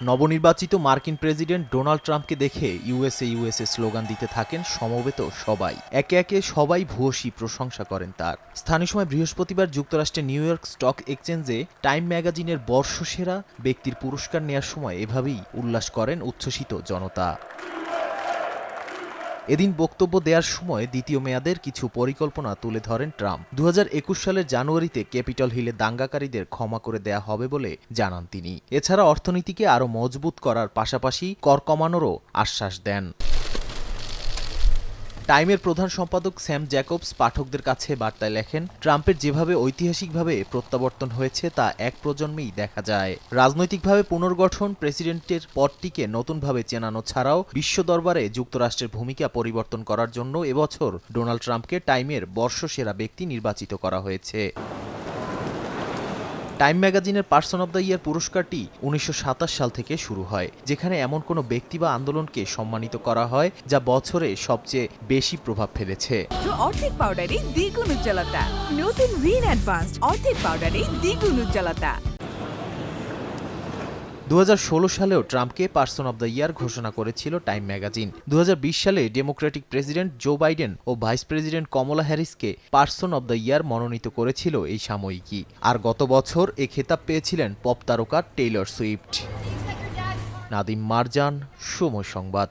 নবনির্বাচিত মার্কিন president Donald ট্রাম্পকে দেখে ইউএসএ ইউএসএ স্লোগান দিতে থাকেন সমবেত সবাই। একে একে সবাই ভূয়সী প্রশংসা করেন তার। স্থানীয় সময় বৃহস্পতিবার যুক্তরাষ্ট্রের নিউ ইয়র্ক স্টক এক্সচেঞ্জে টাইম ম্যাগাজিনের বর্ষসেরা ব্যক্তির পুরস্কার নেয়ার সময় এভাবেই উল্লাস করেন উচ্ছ্বসিত জনতা। এদিন বক্তব্য দেওয়ার সময় দ্বিতীয় মেয়াদের কিছু পরিকল্পনা তুলে ধরেন ট্রাম্প। 2021 সালের জানুয়ারিতে ক্যাপিটল হিলে দাঙ্গাকারীদের ক্ষমা করে দেয়া হবে বলে জানান তিনি। এছাড়া অর্থনীতিকে আরও মজবুত করার পাশাপাশি কর কমানোরও আশ্বাস দেন। টাইমের প্রধান সম্পাদক স্যাম জ্যাকবস পাঠকদের কাছে বার্তায় লেখেন, ট্রাম্পের যেভাবে ঐতিহাসিকভাবে প্রত্যাবর্তন হয়েছে তা এক প্রজন্মেই দেখা যায়। রাজনৈতিকভাবে পুনর্গঠন, প্রেসিডেন্টের পদটিকে নতুনভাবে চেনানো ছাড়াও বিশ্ব দরবারে যুক্তরাষ্ট্রের ভূমিকা পরিবর্তন করার জন্য এবছর ডোনাল্ড ট্রাম্পকে টাইমের বর্ষসেরা ব্যক্তি নির্বাচিত করা হয়েছে। টাইম ম্যাগাজিনের পার্সন অব দ্য ইয়ার পুরস্কারটি 1927 সাল থেকে শুরু হয়, যেখানে এমন কোনো ব্যক্তি বা আন্দোলনকে সম্মানিত করা হয় যা বছরে সবচেয়ে বেশি প্রভাব ফেলেছে। অর্ধেক পাউডারে দ্বিগুণ উজ্জ্বলতা, নতুন রিন অ্যাডভান্সড অর্ধেক পাউডারে দ্বিগুণ উজ্জ্বলতা। 2016 সালেও ট্রাম্পকে পার্সন অব দ্য ইয়ার ঘোষণা করেছিল টাইম ম্যাগাজিন। 2020 সালে ডেমোক্রেটিক প্রেসিডেন্ট জো বাইডেন ও ভাইস প্রেসিডেন্ট কমলা হ্যারিসকে পার্সন অব দ্য ইয়ার মনোনীত করেছিল এই সাময়িকী। আর গত বছর এ খেতাব পেয়েছিলেন পপ তারকা টেইলর সুইফট। নাদিম মারজান, সময় সংবাদ।